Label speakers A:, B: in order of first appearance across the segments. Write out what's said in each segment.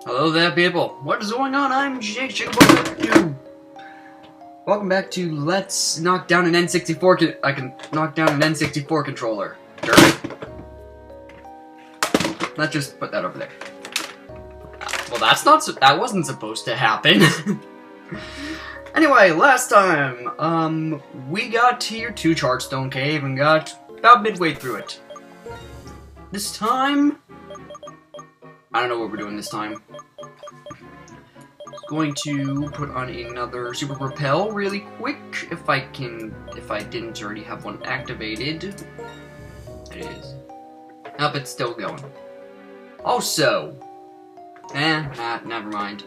A: Hello there, people. What is going on? I'm Jake Chickaboy. Welcome back to Let's Knock Down an N64. I can knock down an N64 controller. Sure. Let's just put that over there. Well, that wasn't supposed to happen. Anyway, last time, we got here to Chartstone Cave and got about midway through it. This time, I don't know what we're doing this time. Going to put on another Super Propel really quick, if I didn't already have one activated. It is. Nope, it's still going. Also, never mind.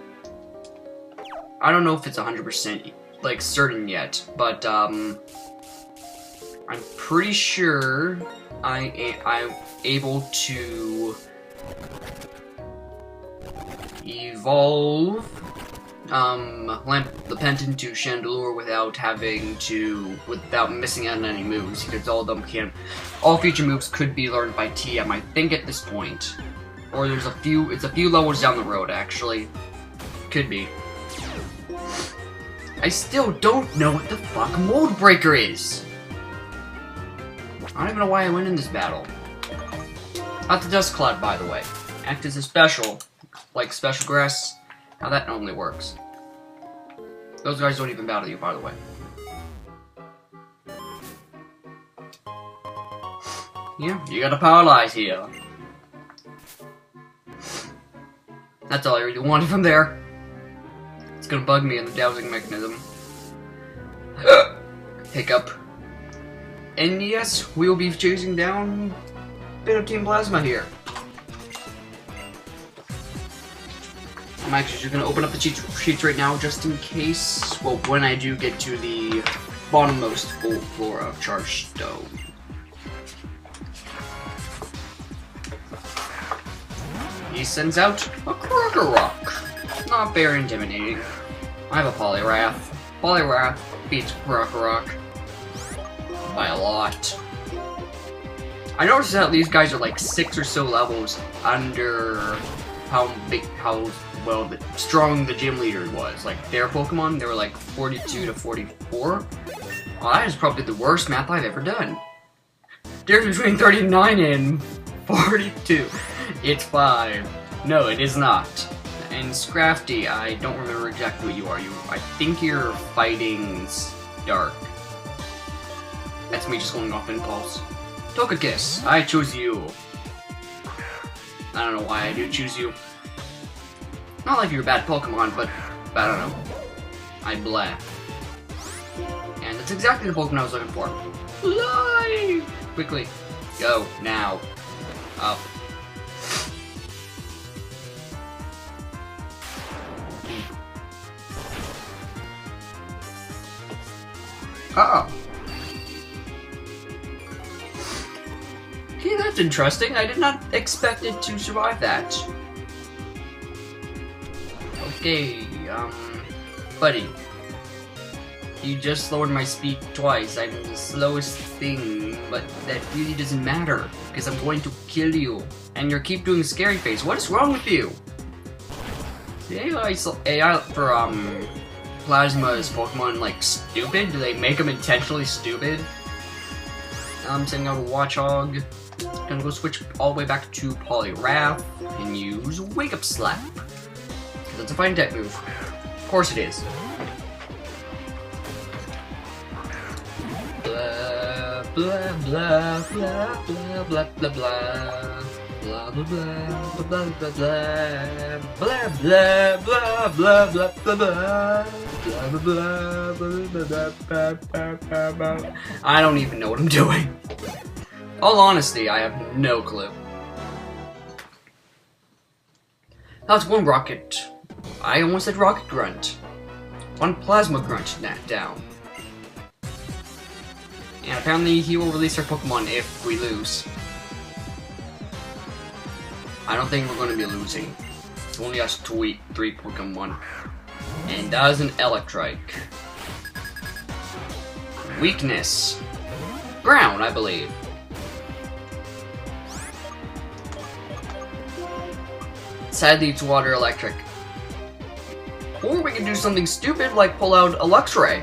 A: I don't know if it's 100% like certain yet, but I'm pretty sure I'm able to evolve the Pendant to Chandelure without missing out on any moves, because all future moves could be learned by TM, I think, at this point. Or it's a few levels down the road, actually. Could be. I still don't know what the fuck Mold Breaker is! I don't even know why I went in this battle. Not the Dust Cloud, by the way. Act as a special, like Special Grass, how that normally works. Those guys don't even battle you, by the way. Yeah, you gotta paralyze here. That's all I really wanted from there. It's gonna bug me in the dowsing mechanism. Hiccup. And yes, we will be chasing down a bit of Team Plasma here. I'm actually just gonna open up the cheat sheets right now just in case, well, when I do get to the bottommost floor of Chartstone. He sends out a Krokorok. Not very intimidating. I have a Poliwrath. Poliwrath beats Krokorok by a lot. I noticed that these guys are like 6 or so levels under how strong the gym leader was. Like their Pokemon, they were like 42 to 44. Well, that is probably the worst math I've ever done. Difference between 39 and 42. It's 5. No, it is not. And Scrafty, I don't remember exactly what you are. I think you're fighting Dark. That's me just going off impulse. Togekiss, I choose you. I don't know why I do choose you. Not like you're a bad Pokemon, but I don't know. I blah. And that's exactly the Pokemon I was looking for. Fly! Quickly. Go, now. Up. Uh-oh. Okay, that's interesting. I did not expect it to survive that. Okay, buddy. You just lowered my speed twice. I'm the slowest thing, but that really doesn't matter, because I'm going to kill you. And you keep doing scary face. What is wrong with you? The AI for, Plasma's Pokemon, like, stupid? Do they make them intentionally stupid? I'm sending out a Watchog. Gonna go switch all the way back to Poliwrath and use Wake Up Slap. That's a fighting type move. Of course it is. Blah blah blah blah blah blah blah blah. Blah blah blah blah blah blah blah blah blah blah blah blah blah blah. I don't even know what I'm doing. All honesty, I have no clue. That's one Rocket. I almost said Rocket Grunt. One Plasma Grunt down. And apparently he will release our Pokemon if we lose. I don't think we're going to be losing. It's only us 3 Pokemon. And that is an Electrike. Weakness. Ground, I believe. Sadly, it's water electric. Or we can do something stupid like pull out a Luxray.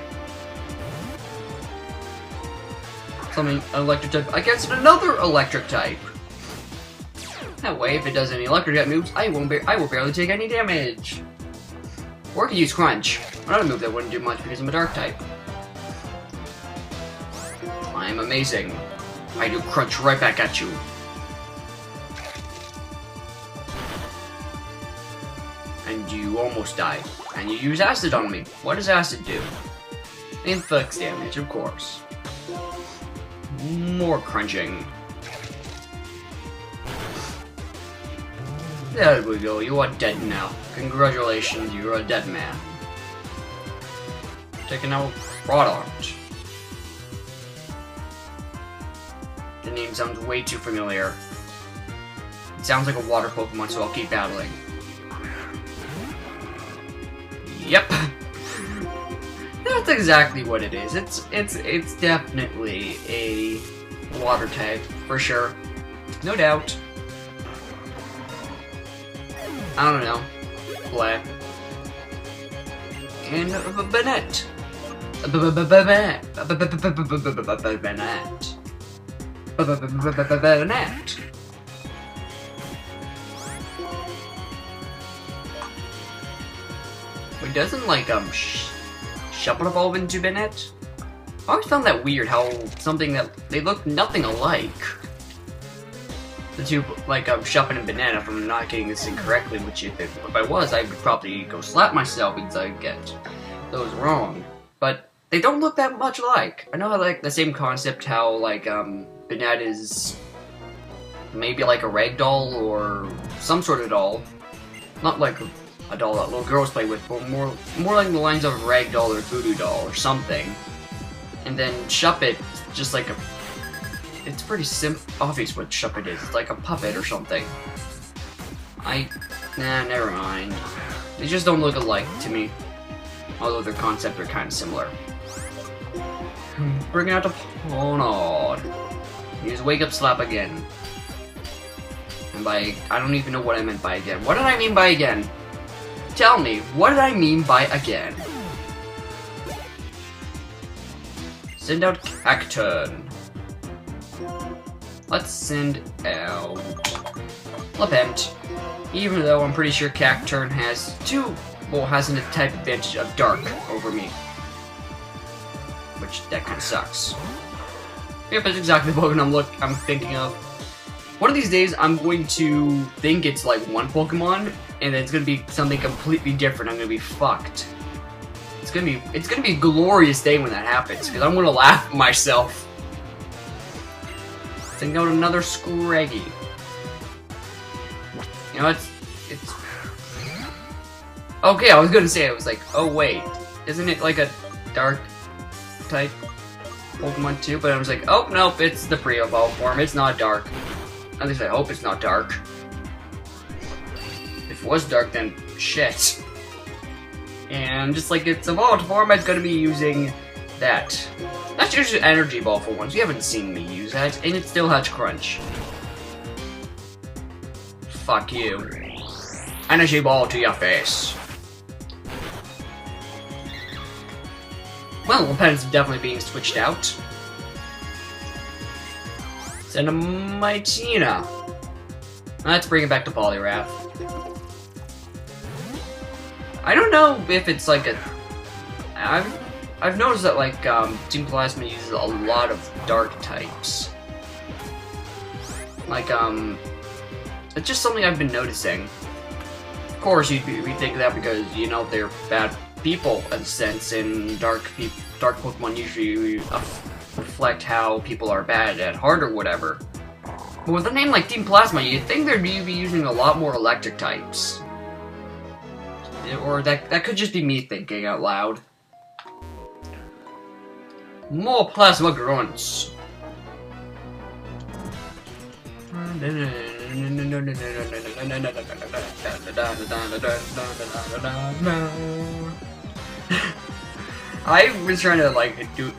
A: Something electric type against another electric type. That way, if it does any electric type moves, I will barely take any damage. Or I can use Crunch, another move that wouldn't do much because I'm a dark type. I'm amazing. I do Crunch right back at you. And you almost die. And you use Acid on me. What does Acid do? Inflicts damage, of course. More crunching. There we go, you are dead now. Congratulations, you're a dead man. Taking out product. The name sounds way too familiar. It sounds like a water Pokemon, so I'll keep battling. Yep. That's exactly what it is. It's definitely a water type, for sure. No doubt. I don't know. Black. And Bennett. Bennett. But doesn't like Shuppet evolve into Bennett? I always found that weird how something that they look nothing alike. The two, like, Shuppet and Bennett, if I'm not getting this incorrectly, which if I was, I would probably go slap myself because I get those wrong. But they don't look that much alike. I know, like, the same concept how, like, Bennett is maybe like a ragdoll or some sort of doll. Not like a doll that little girls play with, but more like the lines of a ragdoll or voodoo doll or something. And then Shuppet, just like it's pretty obvious what Shuppet is. It's like a puppet or something. Nah, never mind. They just don't look alike to me. Although their concepts are kind of similar. Bring out the Ponod. Use Wake Up Slap again. And by, I don't even know what I meant by again. What did I mean by again? Tell me, what did I mean by again? Send out Cacturn. Let's send out Lapent. Even though I'm pretty sure Cacturn has has a type advantage of Dark over me. Which, that kind of sucks. Yep, that's exactly the Pokemon I'm thinking of. One of these days, I'm going to think it's like one Pokemon, and then it's gonna be something completely different. I'm gonna be fucked. It's gonna be a glorious day when that happens, because I'm gonna laugh at myself. Send out another Scraggy. You know, it's... Okay, I was gonna say, I was like, oh wait, isn't it like a dark type Pokemon too? But I was like, oh nope, it's the pre-evolved form, it's not dark. At least I hope it's not dark. If it was dark, then shit. And just like its evolved form, it's gonna be using that. That's usually Energy Ball for once. You haven't seen me use that, and it still has Crunch. Fuck you. Energy Ball to your face. Well, Lapent's definitely being switched out. Send a Mightyena. Let's bring it back to Poliwrath. I don't know if it's like a... I've noticed that like Team Plasma uses a lot of dark types. Like it's just something I've been noticing. Of course, you'd think that because you know they're bad people in a sense, and dark Pokemon usually reflect how people are bad at heart or whatever. But with a name like Team Plasma, you'd think they'd be using a lot more electric types. Or that could just be me thinking out loud. More Plasma Grunts. I was trying to like do.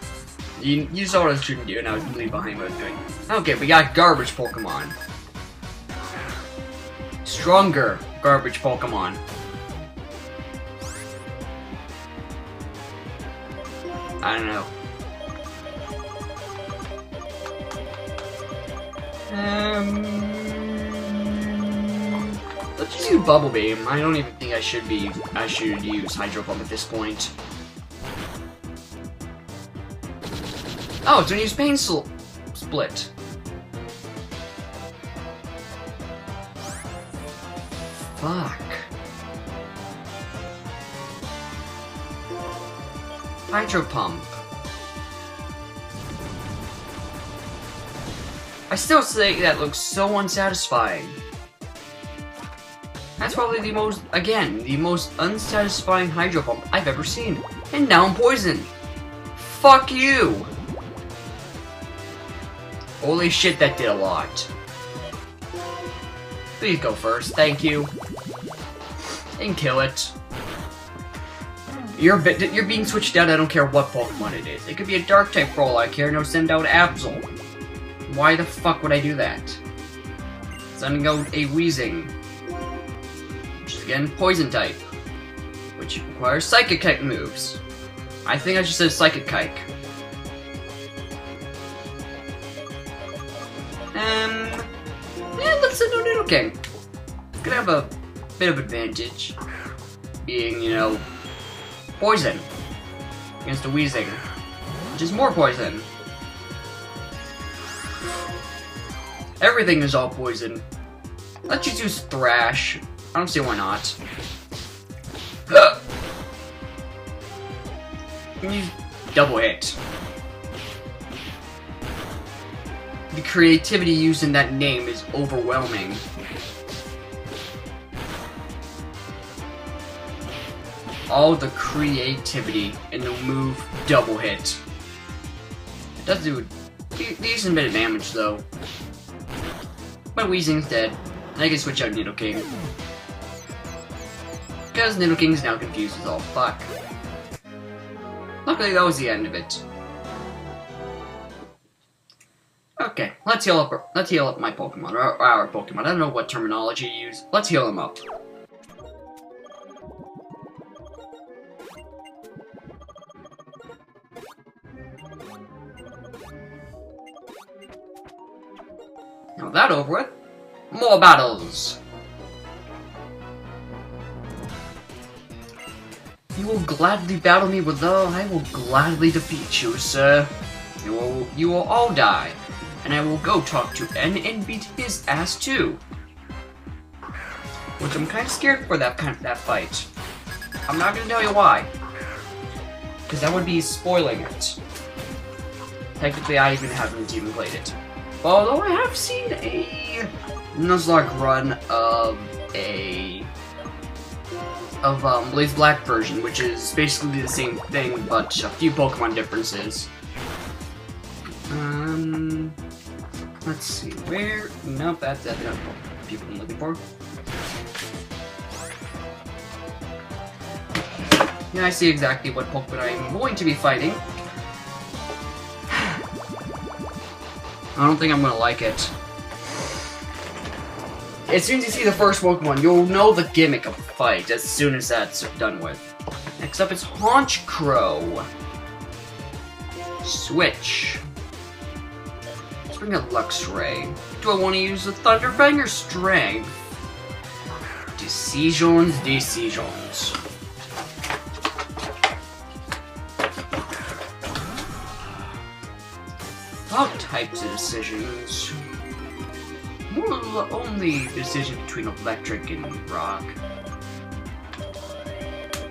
A: You saw what I was trying to do, and I was really behind what I was doing. Okay, we got garbage Pokemon. Stronger, garbage Pokemon. I don't know. Let's just use Bubble Beam. I don't even think I should use Hydro Pump at this point. Oh, it's gonna use Pain Split. Fuck. Hydro Pump. I still say that looks so unsatisfying. That's probably the most unsatisfying Hydro Pump I've ever seen. And now I'm poisoned. Fuck you. Holy shit, that did a lot. Please go first, thank you. And kill it. You're being switched out, I don't care what Pokemon it is. It could be a Dark-type roll, I care no, send out Absol. Why the fuck would I do that? Sending out a Weezing. Which is again, Poison-type. Which requires Psychic-type moves. I think I just said Psychic-type. Yeah, let's send out Nidoking. Could have a bit of advantage. Being, you know, poison. Against a Weezing. Which is more poison. Everything is all poison. Let's just use Thrash. I don't see why not. Use Double Hit. The creativity used in that name is overwhelming. All the creativity in the move Double Hit. It does do a decent bit of damage though. But Weezing's dead. And I can switch out Nidoking. Because Nidoking's now confused as all fuck. Luckily that was the end of it. Okay, let's heal up my Pokemon, or our Pokemon. I don't know what terminology to use. Let's heal them up. Now that over with, more battles! You will gladly battle me with though I will gladly defeat you, sir. You will all die. And I will go talk to N and beat his ass too. Which I'm kind of scared for that fight. I'm not gonna tell you why. Because that would be spoiling it. Technically, I haven't even played it. Although I have seen a Nuzlocke run of Blaze Black version, which is basically the same thing, but a few Pokemon differences. Let's see, where? Nope, that's not the people I'm looking for. Yeah, I see exactly what Pokemon I'm going to be fighting. I don't think I'm gonna like it. As soon as you see the first Pokemon, you'll know the gimmick of the fight as soon as that's done with. Next up is Haunch Crow. Switch. Let's bring a Luxray. Do I want to use the Thunder Fang or Strength? Decisions. All types of decisions. Only decision between electric and rock.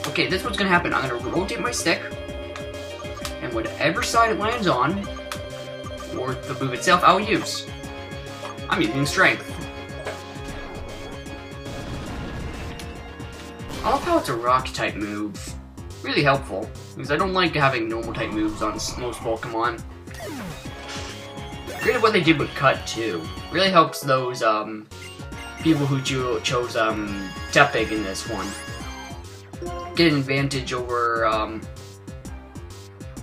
A: Okay, this is what's gonna happen. I'm gonna rotate my stick, and whatever side it lands on, or the move itself, I'll use. I'm using Strength. I love how it's a rock-type move. Really helpful, because I don't like having normal-type moves on most Pokemon. Great at what they did with Cut, too. Really helps those, people who chose, Tepig in this one. Get an advantage over,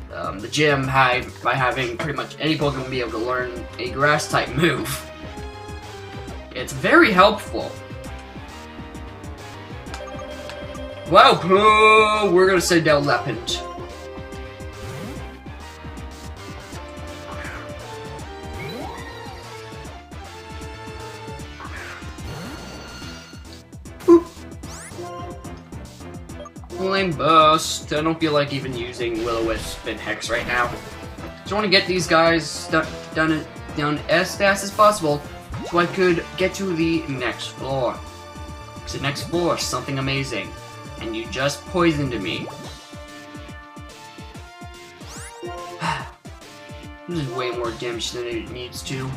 A: the gym by having pretty much any Pokemon be able to learn a Grass-type move. It's very helpful. Wow, we're gonna send down Lapent. Flame Burst. I don't feel like even using Will-O-Wisp and Hex right now. Just want to get these guys done as fast as possible so I could get to the next floor. Because the next floor is something amazing. And you just poisoned me. This is way more damage than it needs to.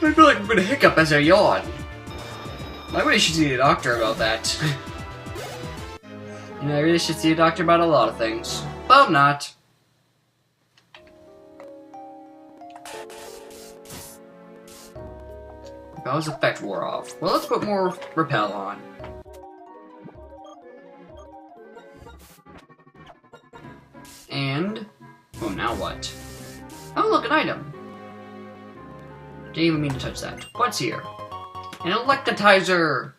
A: I feel like I'm gonna hiccup as I yawn. I really should see a doctor about that. You know, I really should see a doctor about a lot of things. But I'm not. Repel's effect wore off. Well, let's put more Repel on. And... oh, now what? Oh, look, an item. Didn't even mean to touch that. What's here? An Electrolyzer.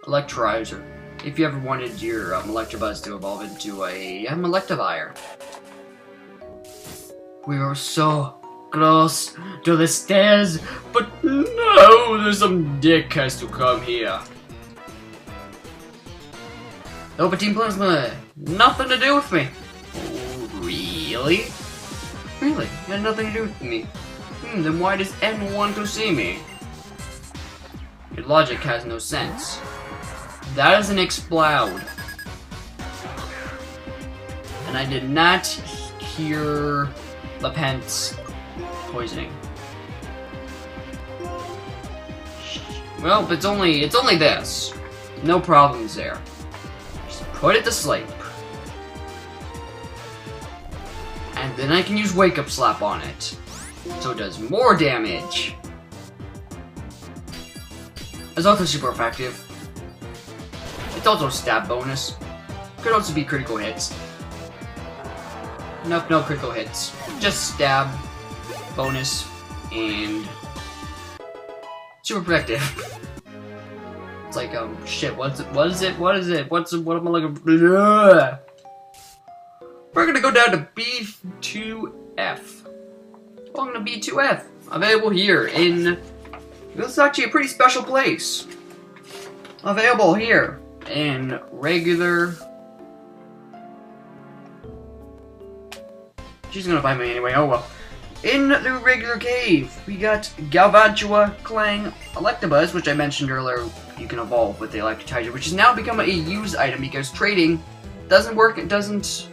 A: Electrolyzer. If you ever wanted your Electabuzz to evolve into a Electivire. We are so close to the stairs, but no, there's some dick has to come here. Team Plasma, nothing to do with me. Oh, really? Really? It had nothing to do with me. Then why does N want to see me? Your logic has no sense. That is an Explode. And I did not hear Lapent's poisoning. Well, it's only this. No problems there. Just put it to sleep. And then I can use Wake Up Slap on it. So it does more damage. It's also super effective. It's also a stab bonus. Could also be critical hits. Nope, no critical hits. Just stab bonus and super effective. It's like shit. What is it? What am I looking for? We're gonna go down to B2F. Welcome to B2F. Available here in... this is actually a pretty special place. Available here in regular... she's gonna find me anyway, oh well. In the regular cave, we got Galvantua, Clang, Electabuzz, which I mentioned earlier, you can evolve with the Electrolyzer, which has now become a used item because trading doesn't work, it doesn't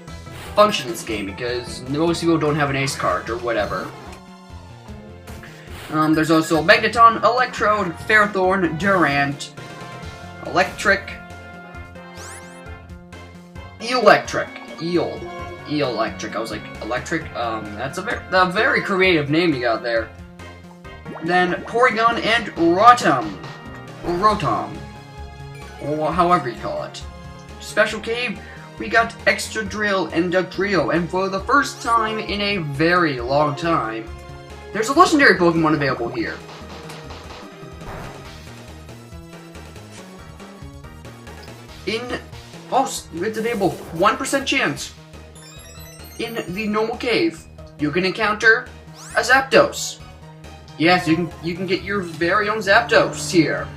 A: function in this game because most people don't have an ace card or whatever. There's also Magneton, Electrode, Ferrothorn, Durant, Electric, Electric. I was like, electric? That's a very creative name you got there. Then Porygon and Rotom. Or Rotom. Or however you call it. Special cave, we got Extra Drill and Dugtrio, and for the first time in a very long time, there's a legendary Pokemon available here. It's available 1% chance. In the normal cave, you can encounter a Zapdos. Yes, you can get your very own Zapdos here.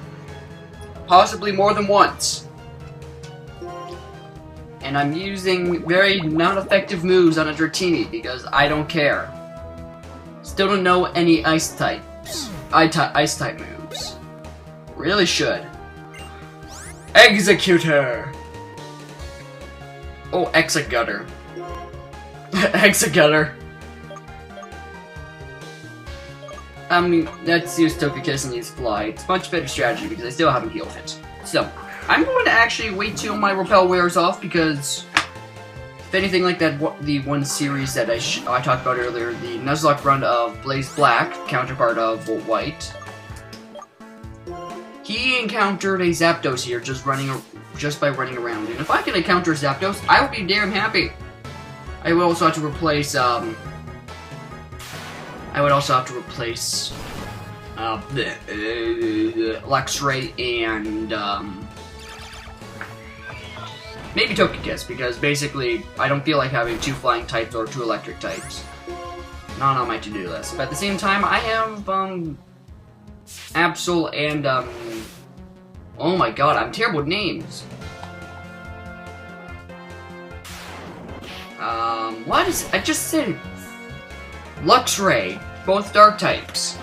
A: Possibly more than once. And I'm using very non-effective moves on a Dratini because I don't care. Still don't know any ice types. Ice type moves. Really should. Executor! Oh, Exegutter. Exegutter. Let's use Togekiss and use Fly. It's a much better strategy because I still haven't healed it. So, I'm going to actually wait till my Repel wears off because if anything like that, the one series that I talked about earlier, the Nuzlocke run of Blaze Black, counterpart of VoltWhite, he encountered a Zapdos here just by running around. And if I can encounter a Zapdos, I will be damn happy. I would also have to replace Luxray and Maybe Togekiss, because basically I don't feel like having 2 flying types or 2 electric types. Not on my to-do list. But at the same time, I have, Absol and, oh my god, I'm terrible with names. What is... I just said... Luxray. Both dark types.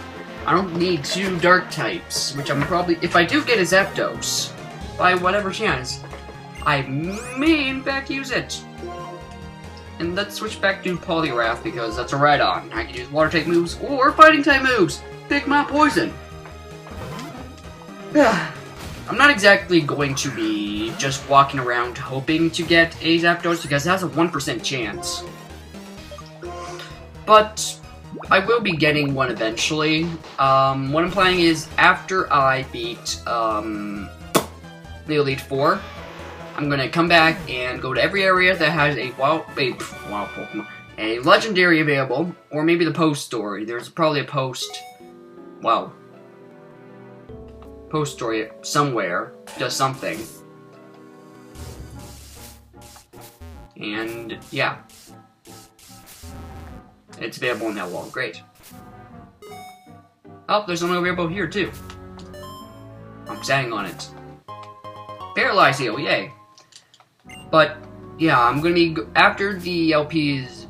A: I don't need 2 dark types, which I'm probably... If I do get a Zapdos, by whatever chance, I may in fact use it. And let's switch back to Poliwrath, because that's a ride-on. I can use water-type moves or fighting-type moves. Pick my poison. I'm not exactly going to be just walking around hoping to get a Zapdos, because it has a 1% chance. But I will be getting one eventually. What I'm planning is, after I beat the Elite Four, I'm gonna come back and go to every area that has a wild Pokemon, a legendary available, or maybe the post story. There's probably a post story somewhere, does something. And yeah. It's available in that wall. Great. Oh, there's something available here too. I'm standing on it. Paralyze heal, yay. But yeah, I'm gonna be after the LP is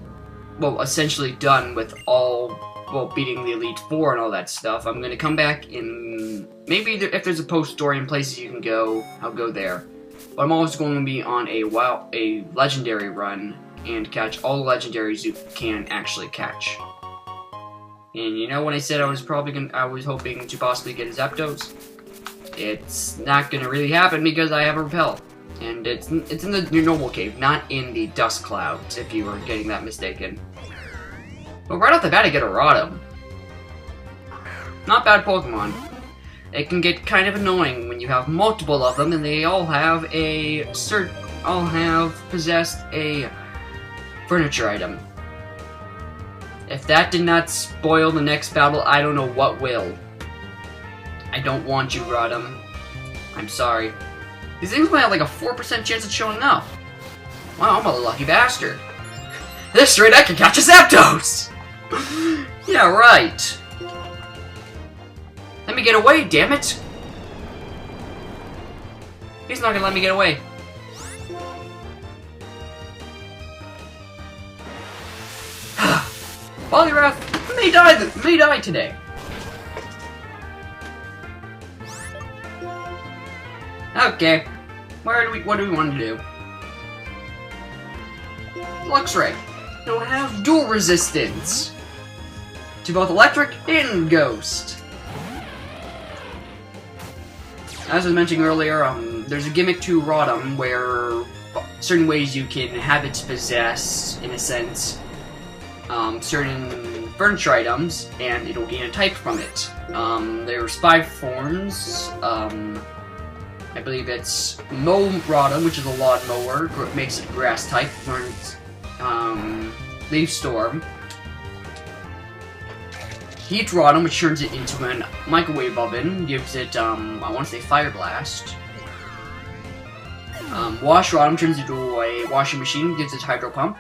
A: essentially done with all beating the Elite Four and all that stuff. I'm gonna come back in maybe if there's a post story and places you can go, I'll go there. But I'm always going to be on a legendary run and catch all the legendaries you can actually catch. And you know when I said I was hoping to possibly get a Zapdos? It's not gonna really happen because I have a Repel. And it's in the normal cave, not in the dust clouds, if you were getting that mistaken. But right off the bat I get a Rotom. Not bad Pokemon. It can get kind of annoying when you have multiple of them and they all have possessed a furniture item. If that did not spoil the next battle, I don't know what will. I don't want you, Rotom. I'm sorry. These things might have like a 4% chance of showing up. Wow, I'm a lucky bastard. This rate I can catch a Zapdos! Yeah, right. Let me get away, damn it! He's not gonna let me get away. Poliwrath may die today. Okay, what do we want to do? Luxray. It'll have dual resistance to both electric and ghost. As I was mentioning earlier, there's a gimmick to Rotom where certain ways you can have it possess, in a sense, certain furniture items, and it'll gain a type from it. There's 5 forms. I believe it's Mow Rotom, which is a lawn mower, makes it grass type, learns Leaf Storm. Heat Rotom, which turns it into a microwave oven, gives it, I want to say Fire Blast. Wash Rotom turns it into a washing machine, gives it Hydro Pump.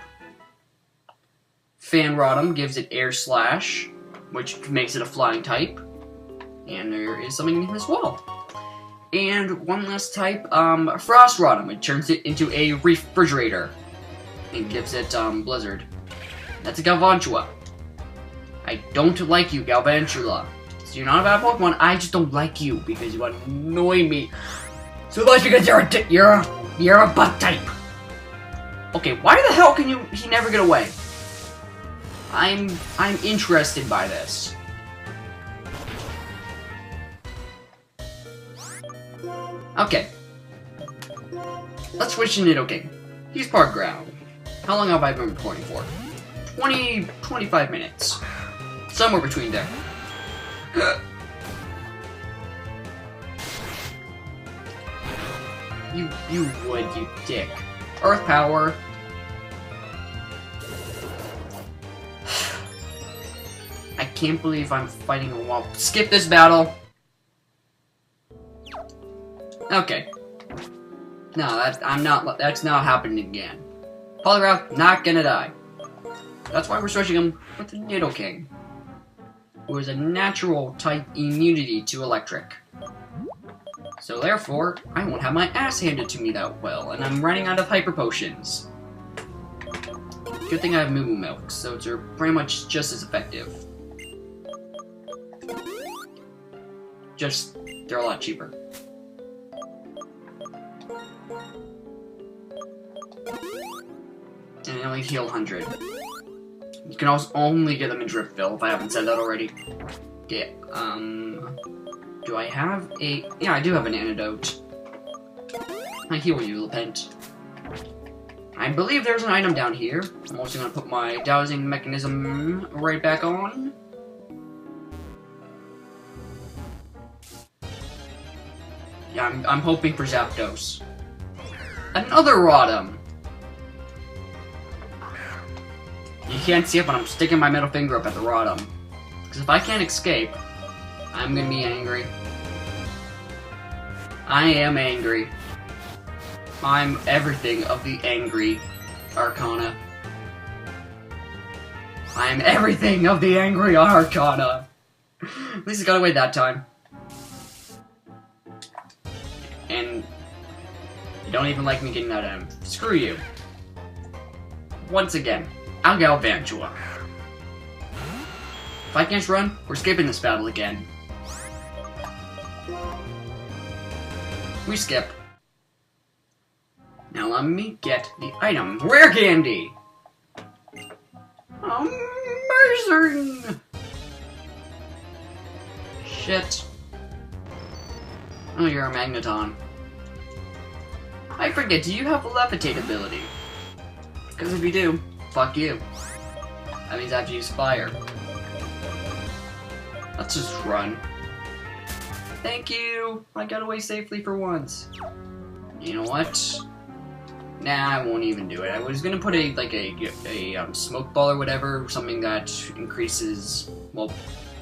A: Fan Rotom gives it Air Slash, which makes it a flying type. And there is something in as well. And one last type, Frost Rotom, which turns it into a refrigerator. And gives it, Blizzard. That's a Galvantula. I don't like you, Galvantula. So you're not a bad Pokemon, I just don't like you, because you annoy me. So that's because you're a butt type. Okay, why the hell can he never get away? I'm interested by this. Okay. Let's switch to Nidoking. He's part ground. How long have I been recording for? 25 minutes. Somewhere between there. You would, you dick. Earth Power. I can't believe I'm fighting a wall. Skip this battle. Okay. No, that's not happening again. Polygraph, not gonna die. That's why we're switching him with the Nidoking, who has a natural type immunity to electric. So therefore, I won't have my ass handed to me that well, and I'm running out of hyper potions. Good thing I have Moo Moo Milk, so they're pretty much just as effective. Just, they're a lot cheaper. And they only heal 100. You can also only get them in Driftville, if I haven't said that already. Yeah, do I have a... Yeah, I do have an antidote. I heal you, Lepent. I believe there's an item down here. I'm also gonna put my dowsing mechanism right back on. Yeah, I'm hoping for Zapdos. Another Rotom! You can't see it, but I'm sticking my middle finger up at the Rotom. Because if I can't escape, I'm gonna be angry. I am angry. I'm everything of the angry Arcana. I'm everything of the angry Arcana. At least it got away that time. And you don't even like me getting that out. Screw you. Once again, I'll Galvantula. If I can't run, we're skipping this battle again. We skip. Now let me get the item. Rare Candy! Amazing! Shit. Oh, you're a Magneton. I forget, do you have a Levitate ability? Because if you do, fuck you. That means I have to use Fire. Let's just run. Thank you! I got away safely for once. You know what? Nah, I won't even do it. I was gonna put a smoke ball or whatever, something that increases, well,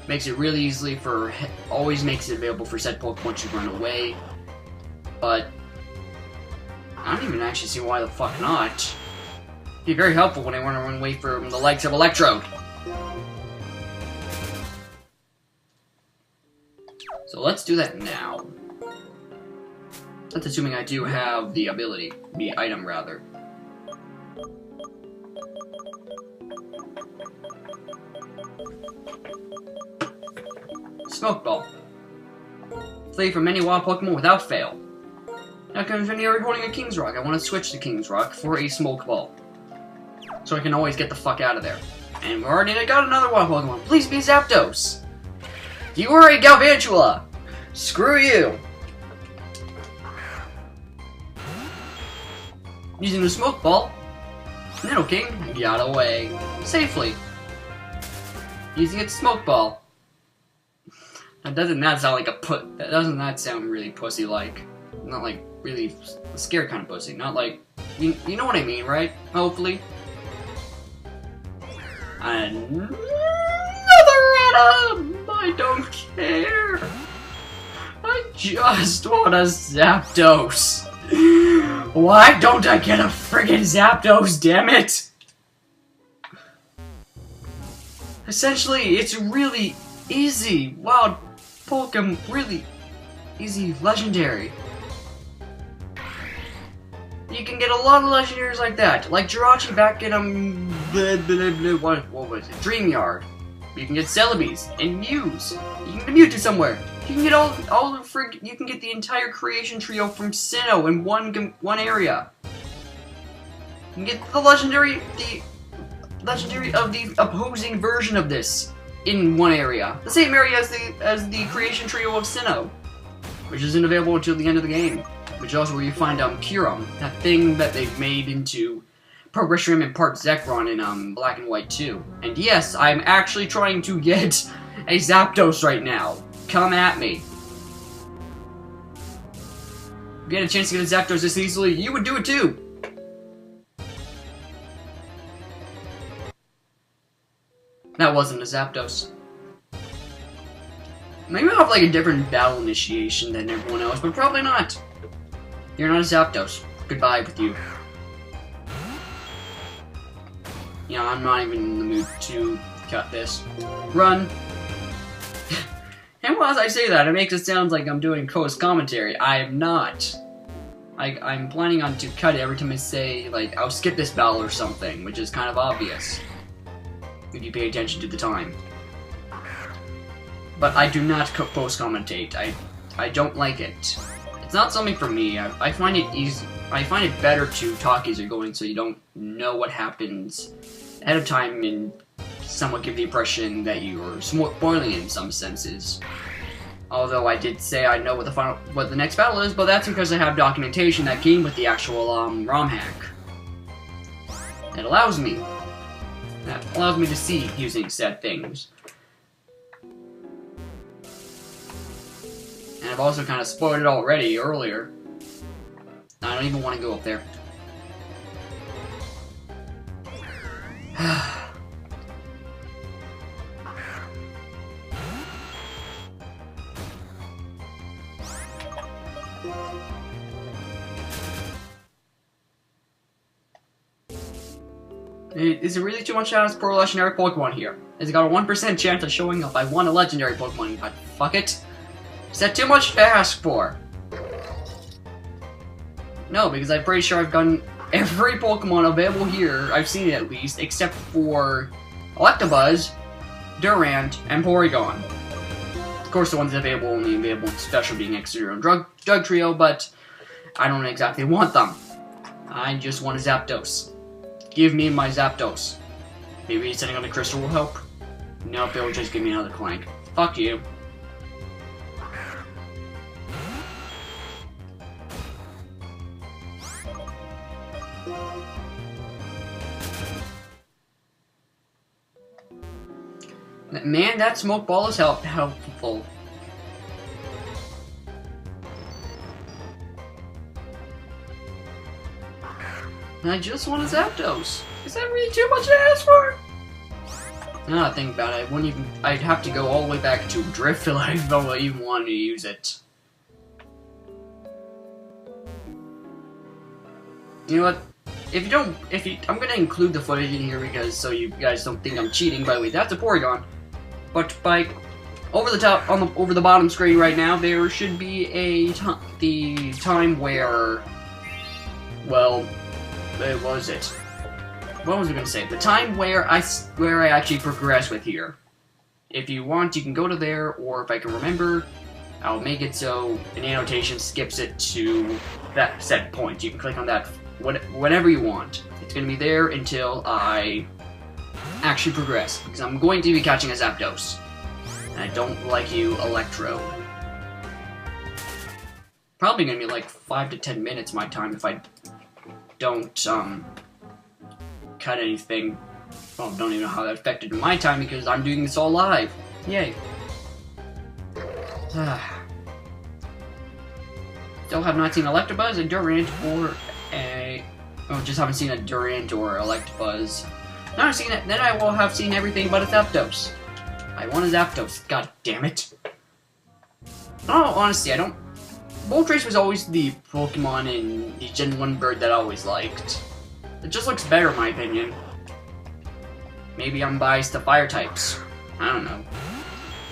A: makes it really easily for, always makes it available for said Pokemon once you run away. But I don't even actually see why the fuck not. It'd be very helpful when I want to run away from the likes of Electrode. So let's do that now. That's assuming I do have the ability, the item rather. Smoke Ball. Flee from any wild Pokemon without fail. Now continue holding a King's Rock. I want to switch to King's Rock for a Smoke Ball. So I can always get the fuck out of there. And we already got another wild Pokemon. Please be Zapdos. You are a Galvantula. Screw you. Using the Smoke Ball, Nidoking got away safely. Using its Smoke Ball. That doesn't that sound like a put? That doesn't that sound really pussy-like? Not like really scared kind of pussy. Not like you know what I mean, right? Hopefully. Another Rotom! I don't care. I just want a Zapdos. Why don't I get a friggin' Zapdos, damn it? Essentially, it's really easy. Wild Pokemon, really easy legendary. You can get a lot of legendaries like that. Like Jirachi back in what was it? Dreamyard. You can get Celebies and Mews. You can get Mewtwo somewhere. You can get all the you can get the entire creation trio from Sinnoh in one area. You can get the legendary of the opposing version of this in one area. The same area as the creation trio of Sinnoh, which isn't available until the end of the game. Which is also where you find Kyurem, that thing that they've made into part Reshiram and part Zekrom in Black and White 2. And yes, I'm actually trying to get a Zapdos right now. Come at me. If you had a chance to get a Zapdos this easily, you would do it too. That wasn't a Zapdos. Maybe I'll have like a different battle initiation than everyone else, but probably not. You're not a Zapdos. Goodbye with you. Yeah, I'm not even in the mood to cut this. Run! And while I say that, it makes it sound like I'm doing close commentary. I am not. I'm planning on to cut it every time I say, like, I'll skip this battle or something, which is kind of obvious. If you pay attention to the time. But I do not post-commentate. I don't like it. It's not something for me. I find it easy. I find it better to talk as you're going so you don't know what happens ahead of time and somewhat give the impression that you're spoiling it in some senses. Although I did say I know what the next battle is, but that's because I have documentation that came with the actual ROM hack. That allows me to see using said things. And I've also kind of spoiled it already earlier. I don't even want to go up there. Is it really too much to ask for a legendary Pokemon here? It's got a 1% chance of showing up. I want a legendary Pokemon, but fuck it. Is that too much to ask for? No, because I'm pretty sure I've gotten every Pokemon available here, I've seen it at least, except for Electabuzz, Durant, and Porygon. Of course, the ones available only available in Special being Exeter and Drug Trio, but I don't exactly want them. I just want a Zapdos. Give me my Zapdos. Maybe setting on the crystal will help? Nope, it'll just give me another Clank. Fuck you. Man, that smoke ball is helpful. And I just want a Zapdos. Is that really too much to ask for? Now I think about it, I'd have to go all the way back to Driftville if I even wanted to use it. You know what? I'm gonna include the footage in here because so you guys don't think I'm cheating. By the way, that's a Porygon. But over the bottom screen right now, there should be the time where, well, what was it? What was I gonna say? The time where I actually progress with here. If you want, you can go to there, or if I can remember, I'll make it so an annotation skips it to that set point. You can click on that whenever you want. It's gonna be there until I actually progress, because I'm going to be catching a Zapdos. And I don't like you, Electro. Probably gonna be like 5 to 10 minutes my time if I don't cut anything. Well, don't even know how that affected my time because I'm doing this all live. Yay. Still have not seen Electabuzz, a Durant, or a... Oh, just haven't seen a Durant or Electabuzz. Now I've seen it, then I will have seen everything but a Zapdos. I want a Zapdos, god damn it. Oh, honestly, I don't... Moltres was always the Pokemon in the Gen 1 bird that I always liked. It just looks better in my opinion. Maybe I'm biased to fire types. I don't know.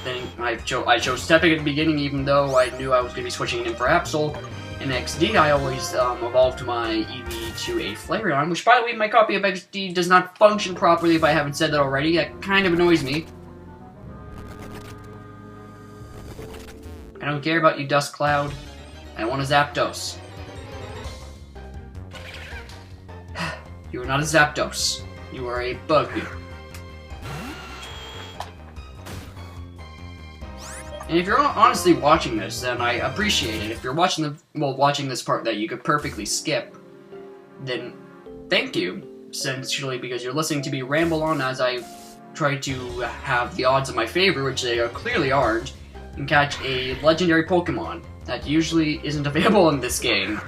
A: Then I chose Tepig at the beginning even though I knew I was going to be switching in for Absol. In XD, I always evolved my EV to a Flareon, which, by the way, my copy of XD does not function properly if I haven't said that already. That kind of annoys me. I don't care about you, Dust Cloud. I want a Zapdos. You are not a Zapdos. You are a bug. And if you're honestly watching this, then I appreciate it. If you're watching this part that you could perfectly skip, then thank you, essentially, because you're listening to me ramble on as I try to have the odds in my favor, which they clearly aren't, and catch a legendary Pokemon that usually isn't available in this game.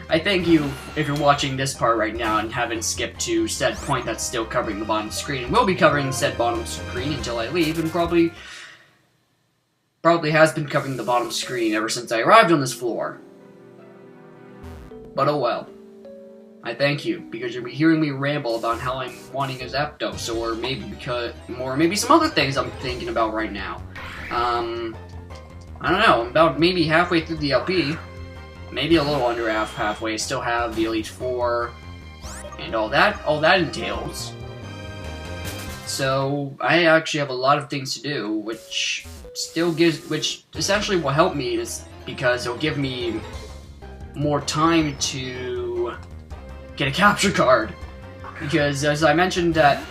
A: I thank you if you're watching this part right now and haven't skipped to said point that's still covering the bottom screen, and will be covering said bottom screen until I leave, and probably has been covering the bottom screen ever since I arrived on this floor. But oh well. I thank you, because you'll be hearing me ramble about how I'm wanting a Zapdos, or maybe some other things I'm thinking about right now. I don't know, I'm about maybe halfway through the LP. Maybe a little under halfway. Still have the Elite Four and all that entails. So I actually have a lot of things to do, which essentially will help me, is because it'll give me more time to get a capture card. Because as I mentioned that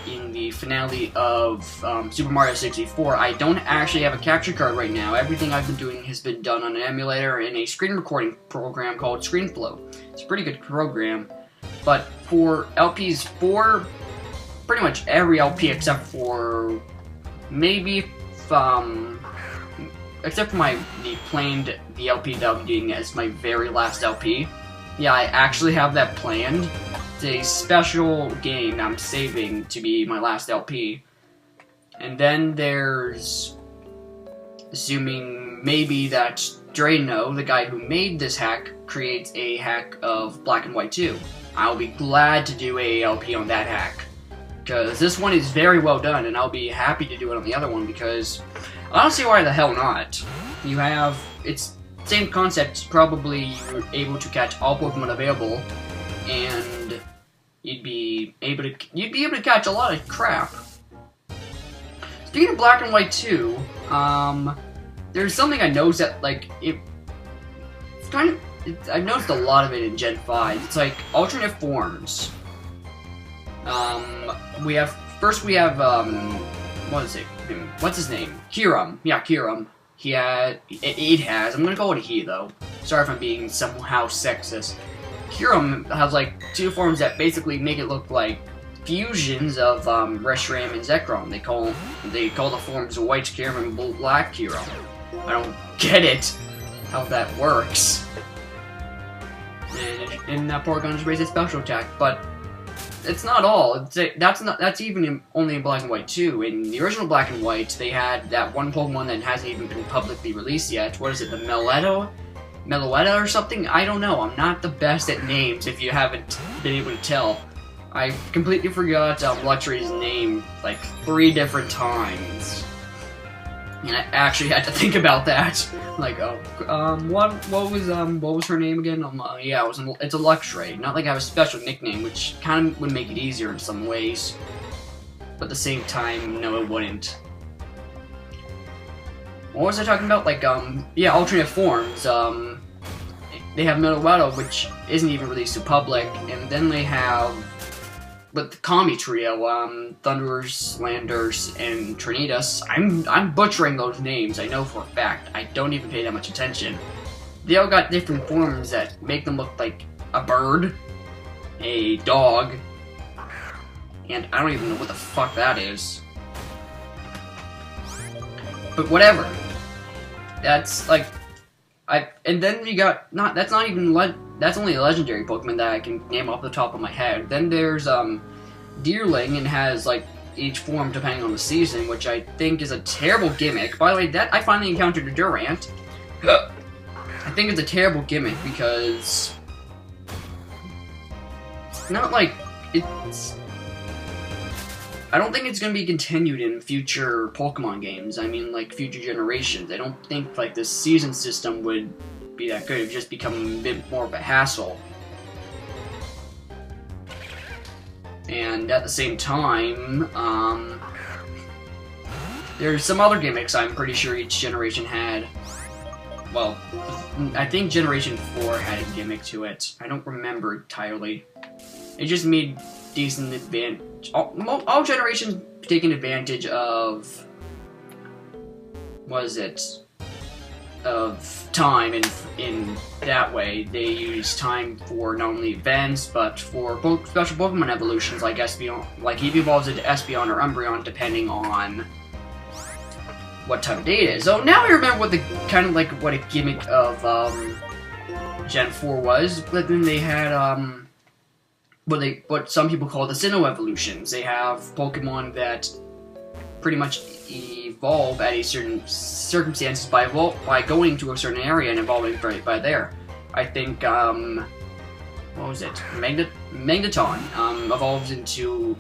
A: in the finale of Super Mario 64, I don't actually have a capture card right now. Everything I've been doing has been done on an emulator and a screen recording program called ScreenFlow. It's a pretty good program. But for LPs 4, pretty much every LP except for maybe except for the LP that I'm doing as my very last LP. Yeah, I actually have that planned. It's a special game I'm saving to be my last LP. And then there's, assuming maybe that Drano, the guy who made this hack, creates a hack of Black and White 2. I'll be glad to do a LP on that hack, because this one is very well done, and I'll be happy to do it on the other one, because I don't see why the hell not. You have, it's same concept, probably you're able to catch all Pokemon available, and you'd be able to catch a lot of crap. Speaking of Black and White 2, there's something I noticed that, like, I've noticed a lot of it in Gen 5. It's like alternate forms. We have what is it? What's his name? Kiram. Yeah, Kiram. It has. I'm gonna call it a he though. Sorry if I'm being somehow sexist. Kiram has like two forms that basically make it look like fusions of Reshiram and Zekrom. They call the forms White Kiram and Black Kiram. I don't get it how that works. And that Porygon raised a special attack, but it's not all. That's even only in Black and White 2. In the original Black and White, they had that one Pokemon that hasn't even been publicly released yet. What is it, the Meloetta or something? I don't know. I'm not the best at names, if you haven't been able to tell. I completely forgot Luxury's name like 3 different times. And I actually had to think about that. Like, what was her name again? Yeah, it's a Luxray. Not like I have a special nickname, which kind of would make it easier in some ways. But at the same time, no, it wouldn't. What was I talking about? Like, yeah, alternate forms. They have Meloetta, which isn't even released to public, and then they have, with the Kami trio, Thundurus, Landers, and Trinitas. I'm butchering those names, I know for a fact. I don't even pay that much attention. They all got different forms that make them look like a bird, a dog, and I don't even know what the fuck that is. But whatever. That's like, and then you got, that's only a legendary Pokemon that I can name off the top of my head. Then there's, Deerling, and has, like, each form depending on the season, which I think is a terrible gimmick. By the way, that I finally encountered a Durant. I think it's a terrible gimmick, because it's not like, I don't think it's going to be continued in future Pokemon games. I mean, like, future generations. I don't think, like, the season system would be that good. It would just become a bit more of a hassle. And at the same time, there's some other gimmicks I'm pretty sure each generation had. Well, I think Generation 4 had a gimmick to it. I don't remember entirely. It just made decent advantage. All generations taking advantage of, what is it? Of time, and in that way they use time for not only events but for special Pokemon evolutions like Espeon, like he evolves into Espeon or Umbreon depending on what time of day it is. So now I remember what the kind of like what a gimmick of Gen 4 was. But then they had what some people call the Sinnoh evolutions. They have Pokemon that pretty much evolve at a certain circumstances by going to a certain area and evolving right by there. I think, what was it? Magneton, evolves into...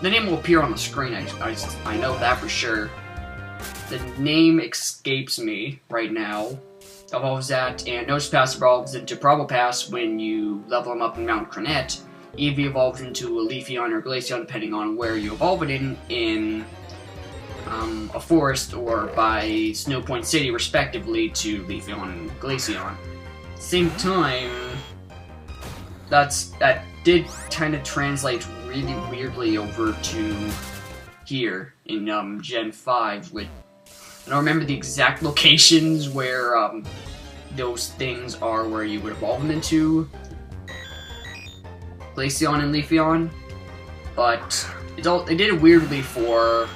A: the name will appear on the screen, I know that for sure. The name escapes me right now. Evolves that, and Nosepass evolves into Probopass when you level him up in Mount Cronette. Eevee evolves into a Leafeon or Glaceon, depending on where you evolve it in a forest or by Snow Point City, respectively, to Leafeon and Glaceon. Same time, that did kind of translate really weirdly over to here in Gen 5. With I don't remember the exact locations where those things are where you would evolve them into Glaceon and Leafeon, but they did it weirdly for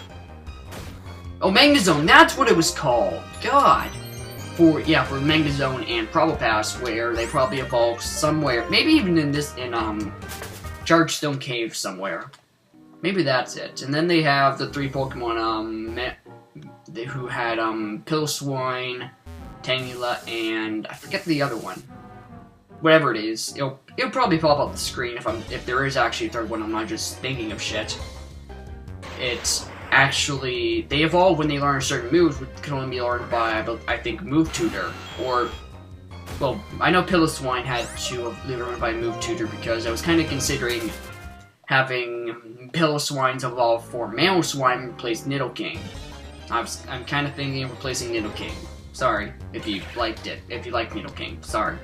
A: Magnezone. That's what it was called. God. For Magnezone and Probopass, where they probably evolved somewhere, maybe even in Chargestone Cave somewhere. Maybe that's it. And then they have the 3 Pokemon who had Piloswine, Tangela, and I forget the other one. Whatever it is, it'll probably pop up the screen if there is actually a third one. I'm not just thinking of shit. It's actually, they evolve when they learn certain moves, which can only be learned by, I think, Move Tutor. Or, well, I know Piloswine had to learn by Move Tutor because I was kind of considering having Piloswines evolve for Mamoswine and replace Nidoking. I'm kind of thinking of replacing Nidoking. Sorry if you liked it. If you like Nidoking, sorry.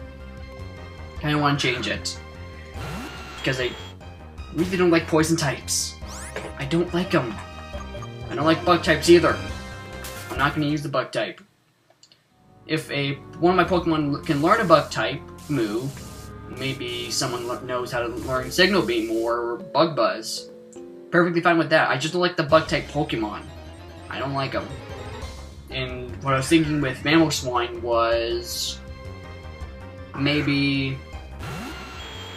A: Kind of want to change it because I really don't like poison types. I don't like them. I don't like bug types either. I'm not going to use the bug type. If one of my Pokemon can learn a bug type move, maybe someone knows how to learn Signal Beam or Bug Buzz. Perfectly fine with that. I just don't like the bug type Pokemon. I don't like them. And what I was thinking with Mamoswine was maybe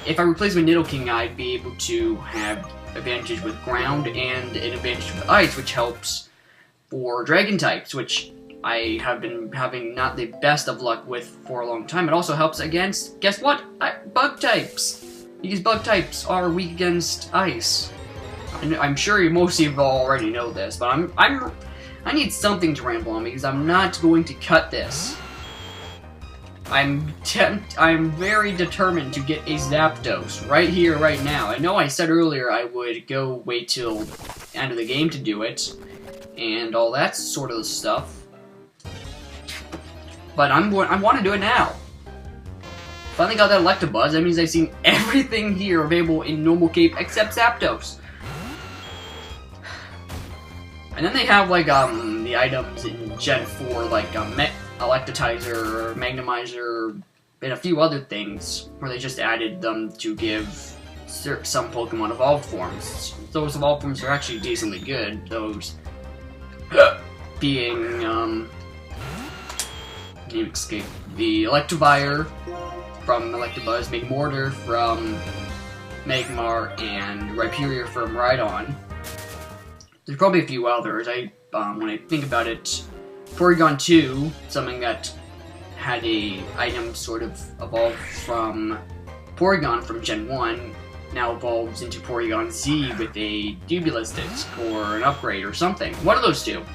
A: if I replace my Nidoking, I'd be able to have advantage with ground and an advantage with ice, which helps for dragon types, which I have been having not the best of luck with for a long time. It also helps against, guess what? Bug types, because bug types are weak against ice. I'm sure most of you already know this, but I need something to ramble on because I'm not going to cut this. I'm very determined to get a Zapdos right here, right now. I know I said earlier I would wait till the end of the game to do it, and all that sort of stuff. But I want to do it now. Finally got that Electabuzz. That means I've seen everything here available in Normal Cape except Zapdos. And then they have like the items in Gen 4 like Electrotizer, Magnemizer, and a few other things where they just added them to give some Pokemon evolved forms. Those evolved forms are actually decently good. Those being the Electivire from Electabuzz, Magmortar from Magmar, and Rhyperior from Rhydon. There's probably a few others. When I think about it, Porygon 2, something that had a item sort of evolved from Porygon from Gen 1, now evolves into Porygon Z with a Dubulus disc or an upgrade or something. One of those two.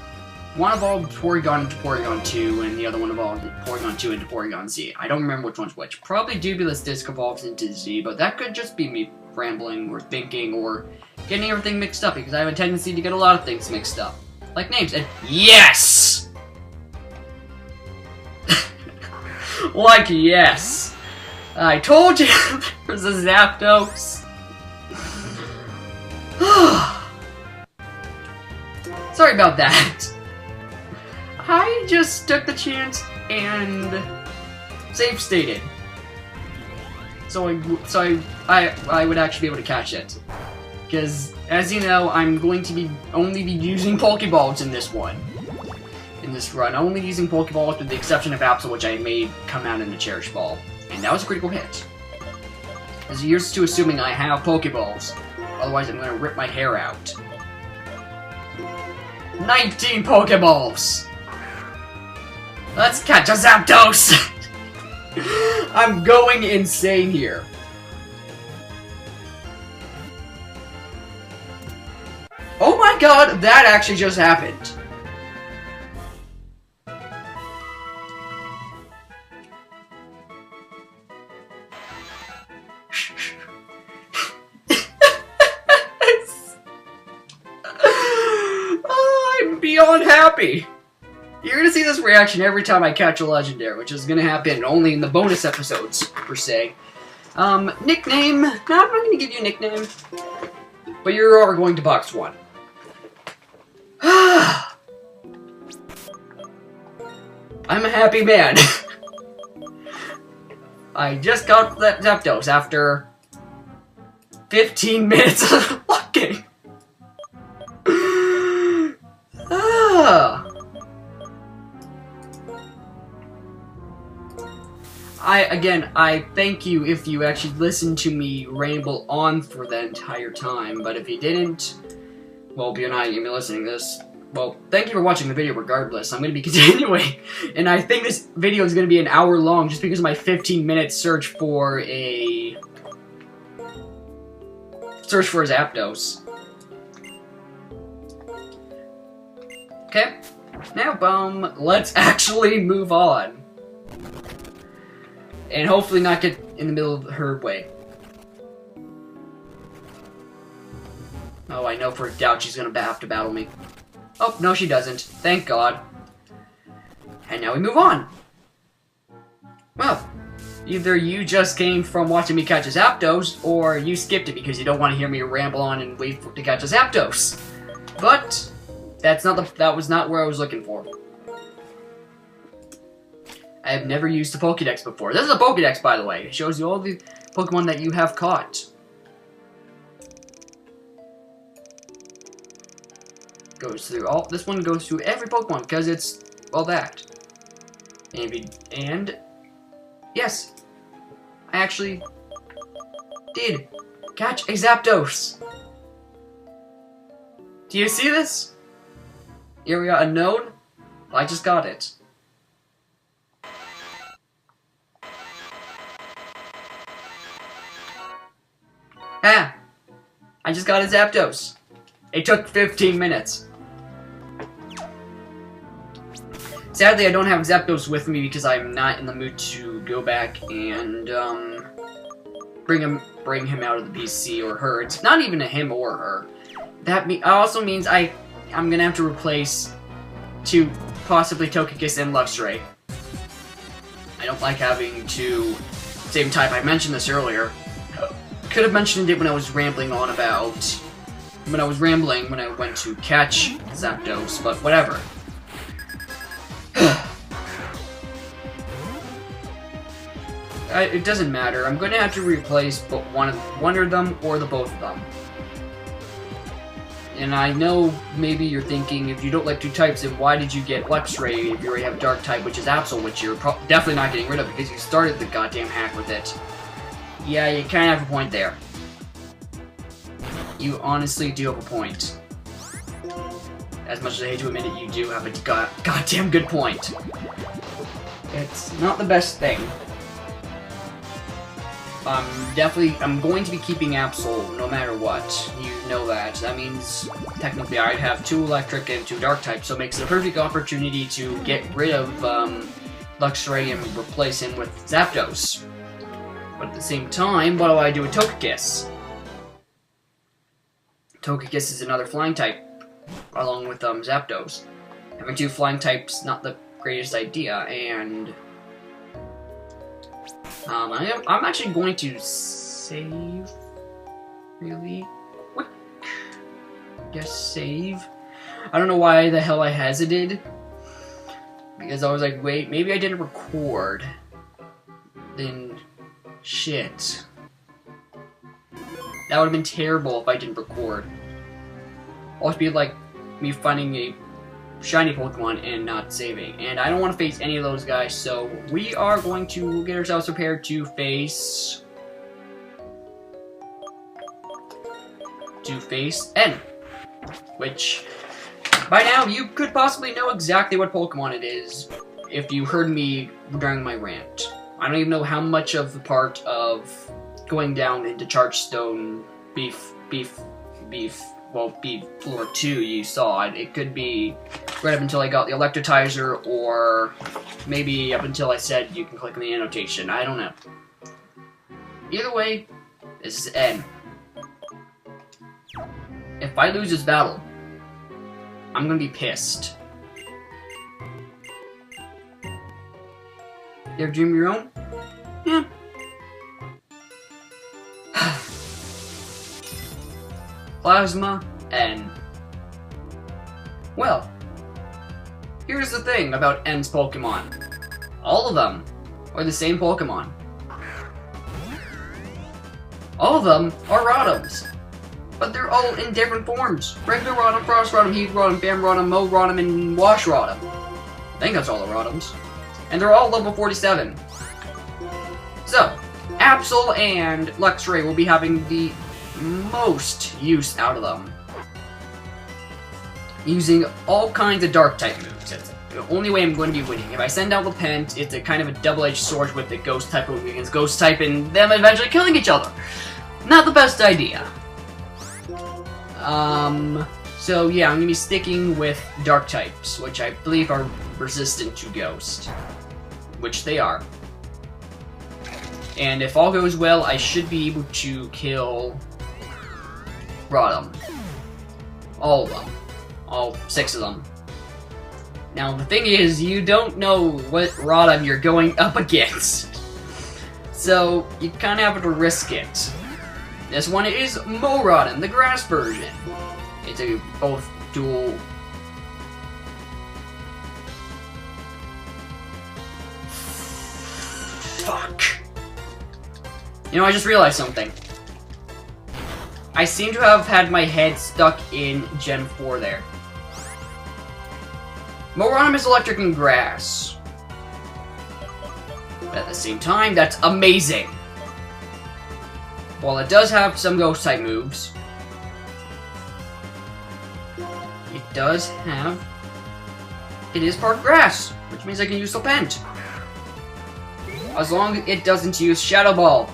A: One evolved Porygon into Porygon 2, and the other one evolved Porygon 2 into Porygon Z. I don't remember which one's which. Probably Dubulus disc evolves into Z, but that could just be me rambling or thinking or getting everything mixed up, because I have a tendency to get a lot of things mixed up. Like names. And yes! Like, yes! I told you there's a Zapdos! Sorry about that. I just took the chance and save stated. So I would actually be able to catch it. Because, as you know, I'm going to only be using Pokeballs in this one. In this run. Only using Pokeballs with the exception of Absol, which I made come out in the Cherish Ball. And that was a critical hit. As you're used to assuming I have Pokeballs. Otherwise, I'm going to rip my hair out. 19 Pokeballs! Let's catch a Zapdos! I'm going insane here. Oh my god, that actually just happened. Oh, I'm beyond happy. You're gonna see this reaction every time I catch a legendary, which is gonna happen only in the bonus episodes, per se. Nickname. No, I'm not gonna give you a nickname. But you are going to box 1. I'm a happy man. I just got that Zapdos after 15 minutes of looking. I thank you if you actually listened to me ramble on for the entire time, but if you didn't, well, you're not going to be listening to this. Well, thank you for watching the video regardless. I'm going to be continuing, and I think this video is going to be an hour long just because of my 15-minute search for a Zapdos. Okay, now, let's actually move on. And hopefully not get in the middle of her way. Oh, I know for a doubt she's gonna have to battle me. Oh, no she doesn't. Thank God. And now we move on. Well, either you just came from watching me catch a Zapdos, or you skipped it because you don't want to hear me ramble on and wait to catch a Zapdos. But that was not where I was looking for. I have never used a Pokédex before. This is a Pokédex, by the way. It shows you all the Pokemon that you have caught. Goes through all. This one goes through every Pokemon because it's all that. And yes, I actually did catch a Zapdos. Do you see this? Area unknown. I just got it. Ah! I just got a Zapdos. It took 15 minutes. Sadly, I don't have Zapdos with me because I'm not in the mood to go back and bring him out of the PC or her. It's not even a him or her. That also means I'm gonna have to replace possibly Togekiss and Luxray. I don't like having two same type. I mentioned this earlier. Could have mentioned it when I was rambling on about when I went to catch Zapdos, but whatever. It doesn't matter. I'm going to have to replace one of them or the both of them. And I know maybe you're thinking, if you don't like two types, then why did you get Luxray if you already have Dark type, which is Absol, which you're definitely not getting rid of because you started the goddamn hack with it. Yeah, you kind of have a point there. You honestly do have a point. As much as I hate to admit it, you do have a goddamn good point. It's not the best thing. I'm going to be keeping Absol no matter what. You know that. That means, technically, I'd have 2 electric and 2 dark types, so it makes it a perfect opportunity to get rid of Luxray and replace him with Zapdos. But at the same time, what do I do with Togekiss? Togekiss is another flying type, along with Zapdos. Having 2 flying types, not the greatest idea, and I'm actually going to save really quick. Yes, save. I don't know why the hell I hesitated, because I was like, wait, maybe I didn't record. Then, shit. That would have been terrible if I didn't record. Or it'd be like me finding a shiny Pokemon and not saving. And I don't want to face any of those guys, so we are going to get ourselves prepared to face N. Which, by now, you could possibly know exactly what Pokemon it is. if you heard me during my rant. I don't even know how much of the part of going down into Chargestone Beef Floor 2 you saw. It could be right up until I got the electrotizer, or maybe up until I said you can click on the annotation. I don't know. Either way, this is N. If I lose this battle, I'm gonna be pissed. You ever dream of your own? Yeah. Plasma N. Well, here's the thing about N's Pokemon. All of them are the same Pokemon. All of them are Rotoms, but they're all in different forms. Regular Rotom, Frost Rotom, Heat Rotom, Bam Rotom, Mo Rotom, and Wash Rotom. I think that's all the Rotoms. And they're all level 47. So, Absol and Luxray will be having the most use out of them. Using all kinds of Dark-type moves. That's the only way I'm going to be winning. If I send out Lepent, it's a kind of a double-edged sword with the Ghost-type move against Ghost-type and them eventually killing each other. Not the best idea. So yeah, I'm going to be sticking with Dark-types, which I believe are resistant to Ghost. Which they are. And if all goes well, I should be able to kill Rotom. All of them. All 6 of them. Now, the thing is, you don't know what Rotom you're going up against. So, you kind of have to risk it. This one is Mo Rotom, the grass version. It's a both dual... Fuck. You know, I just realized something. I seem to have had my head stuck in Gen 4 there. Mo Rotom is electric and grass. But at the same time, that's amazing. While it does have some Ghost-type moves, it is part grass, which means I can use Lepent. As long as it doesn't use Shadow Ball.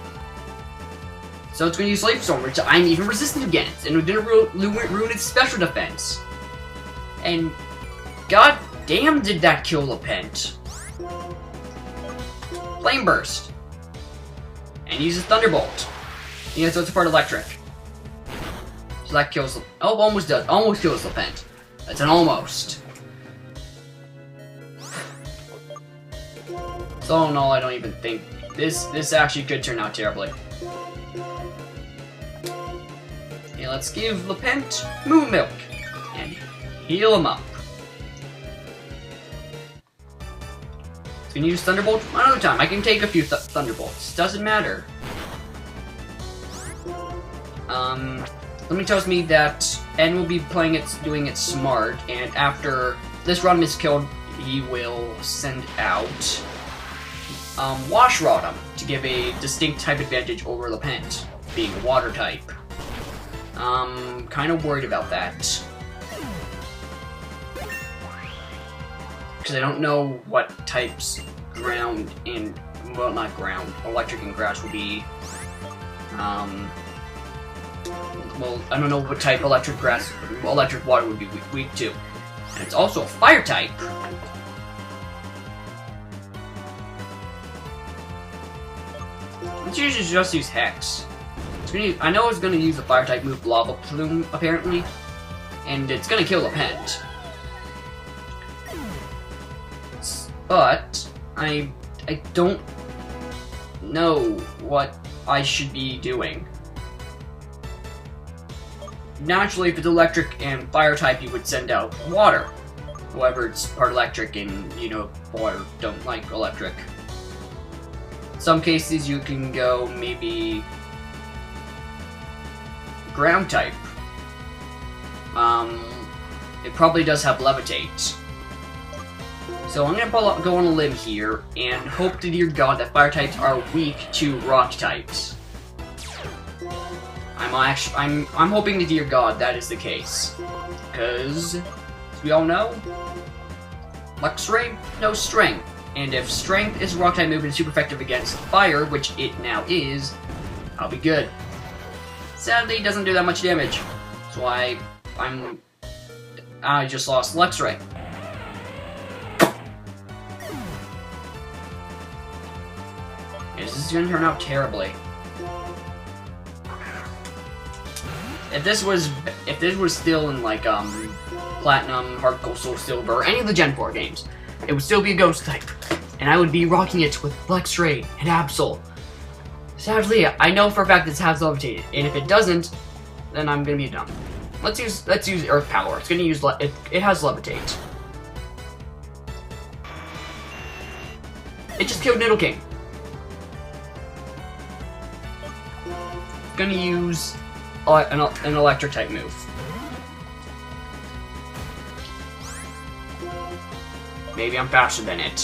A: So it's going to use Leaf Storm, which I'm even resistant against, and it didn't ruin its special defense. And god damn did that kill Lepent. Flame Burst. And uses Thunderbolt. Yeah, so it's a part electric. So that kills... Oh, almost does. Almost kills Lepent. That's an almost. So all in all, I don't even think... This actually could turn out terribly. Okay, let's give Lepent Moo Milk. And heal him up. Can you use Thunderbolt? Another time. I can take a few Thunderbolts. Doesn't matter. Something tells me that N will be doing it smart, and after this Rotom is killed, he will send out Wash Rotom to give a distinct type advantage over Lepent, being a water type. Kind of worried about that. Because I don't know what types ground and, well, not ground, electric and grass will be, well, I don't know what type electric water would be weak to. And it's also a fire type. Let's usually just use Hex. I know it's going to use the fire type move Lava Plume, apparently, and it's going to kill Lepent. But I don't know what I should be doing. Naturally, if it's electric and fire type, you would send out water. However, it's part electric, and you know water don't like electric. In some cases, you can go maybe ground type. It probably does have Levitate. So I'm gonna go on a limb here and hope to dear God that fire types are weak to rock types. I'm hoping to dear God that is the case, because as we all know, Luxray, no strength. And if strength is rock type move and super effective against fire, which it now is, I'll be good. Sadly, it doesn't do that much damage. That's why I just lost Luxray. This is gonna turn out terribly. If this was still in like Platinum, Heart Gold, Soul Silver, any of the Gen 4 games, it would still be a Ghost type, and I would be rocking it with Luxray and Absol. Sadly, I know for a fact this has levitated, and if it doesn't, then I'm gonna be dumb. Let's use Earth Power. It's gonna use it has Levitate. It just killed Nidoking. Gonna use an electric type move. Maybe I'm faster than it.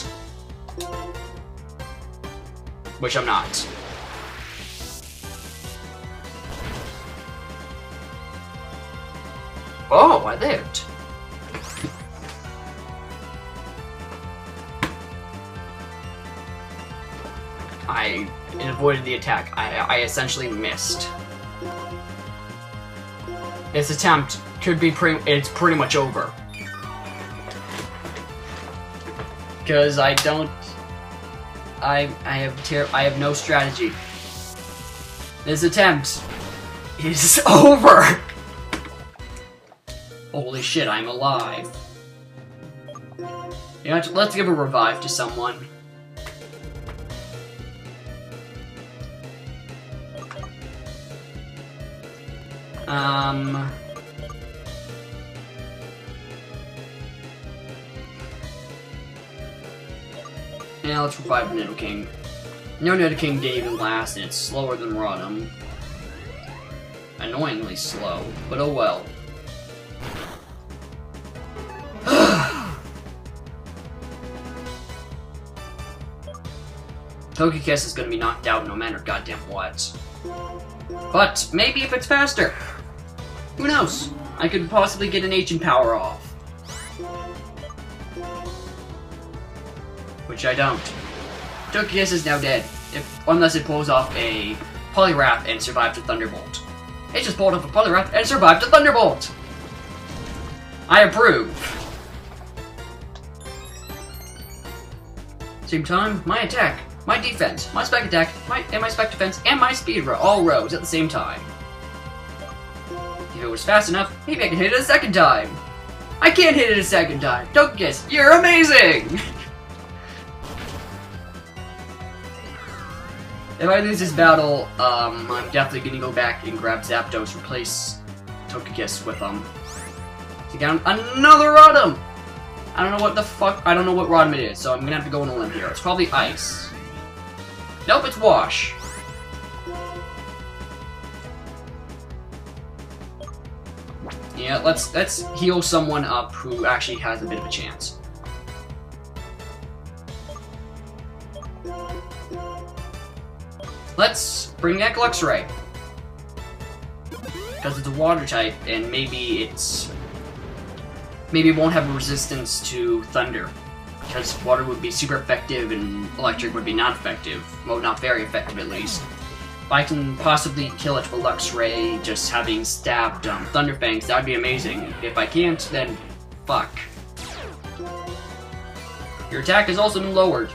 A: Which I'm not. Oh, I lived. I avoided the attack. I essentially missed. This attempt could be it's pretty much over. Because I have no strategy. This attempt is over. Holy shit, I'm alive. You know, let's give a revive to someone. Yeah, let's revive Nidoking. No Nidoking didn't even last, and it's slower than Rotom. Annoyingly slow, but oh well. Togekiss is gonna be knocked out no matter goddamn what. But maybe if it's faster. Who knows? I could possibly get an Ancient Power off. Which I don't. Togekiss is now dead, unless it pulls off a Poliwrath and survives a Thunderbolt. It just pulled off a Poliwrath and survived a Thunderbolt! I approve. Same time, my attack, my defense, my spec attack, my spec defense, and my speed all rose at the same time. If it was fast enough, maybe I can hit it a second time. I can't hit it a second time. Togekiss, you're amazing! If I lose this battle, I'm definitely gonna go back and grab Zapdos, replace Togekiss with to get another Rotom! I don't know what the fuck, I don't know what Rotom it is, so I'm gonna have to go on a limb here. It's probably Ice. Nope, it's Wash. Yeah, let's heal someone up who actually has a bit of a chance. Let's bring back Luxray. Because it's a water type, and maybe it won't have a resistance to thunder. Because water would be super effective and electric would be not effective. Well, not very effective at least. If I can possibly kill it with Luxray, just having stabbed Thunder Fangs, that would be amazing. If I can't, then fuck. Your attack has also been lowered.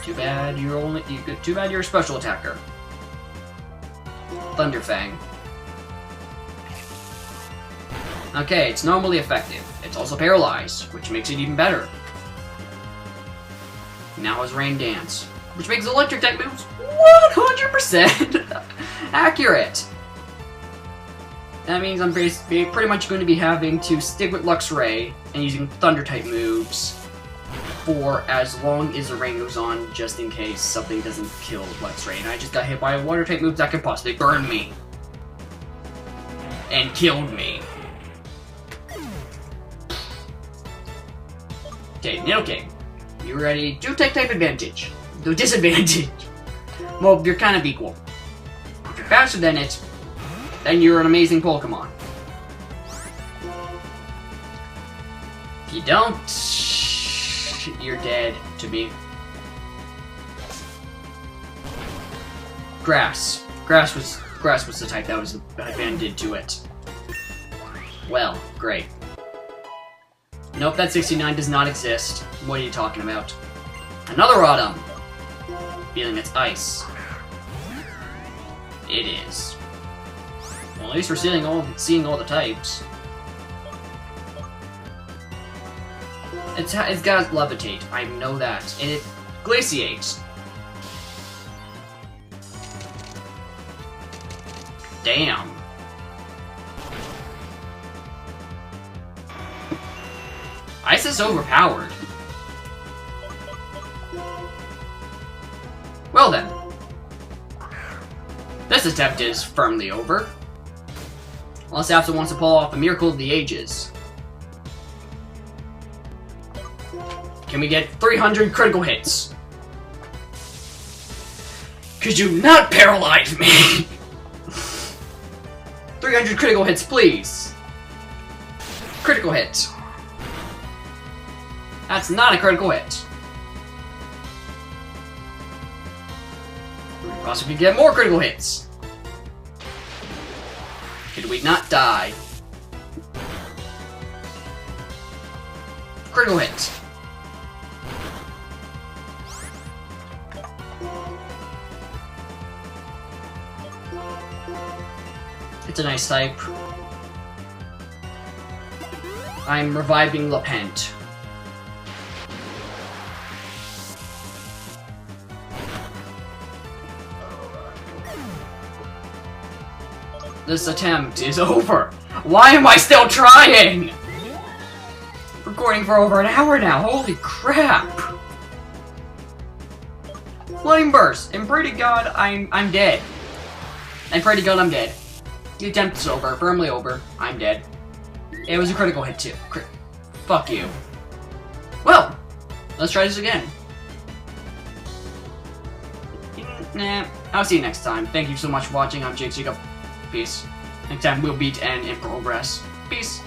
A: Too bad you're a special attacker. Thunderfang. Okay, it's normally effective. It's also paralyzed, which makes it even better. Now has Rain Dance, which makes electric type moves 100% accurate. That means I'm pretty much going to be having to stick with Luxray and using Thunder type moves for as long as the rain goes on, just in case something doesn't kill Luxray. And I just got hit by a water type move that could possibly burn me. And killed me. Okay, Nidoking. You ready? Do type advantage. Do disadvantage. Well, you're kind of equal. If you're faster than it, then you're an amazing Pokemon. If you don't, You're dead to me. Grass. Grass was the type that was abandoned to it. Well, great. Nope, that 69 does not exist. What are you talking about? Another Autumn! Feeling it's ice. It is. Well, at least we're seeing all the types. It's got levitate. I know that. And it glaciates. Damn. Ice is overpowered. Well then. This attempt is firmly over. Unless Absent wants to pull off a Miracle of the Ages. Can we get 300 critical hits? Could you not paralyze me? 300 critical hits, please. Critical hit. That's not a critical hit. We possibly get more critical hits. Could we not die? Critical hit. It's a nice type. I'm reviving Lepent. This attempt is over. Why am I still trying? Recording for over an hour now. Holy crap! Flame Burst. And pray to God I'm dead. And pray to God I'm dead. The attempt is over. Firmly over. I'm dead. It was a critical hit too. Fuck you. Well, let's try this again. Nah. I'll see you next time. Thank you so much for watching. I'm Jake Jacob. Peace. Next time we'll beat N in progress. Peace.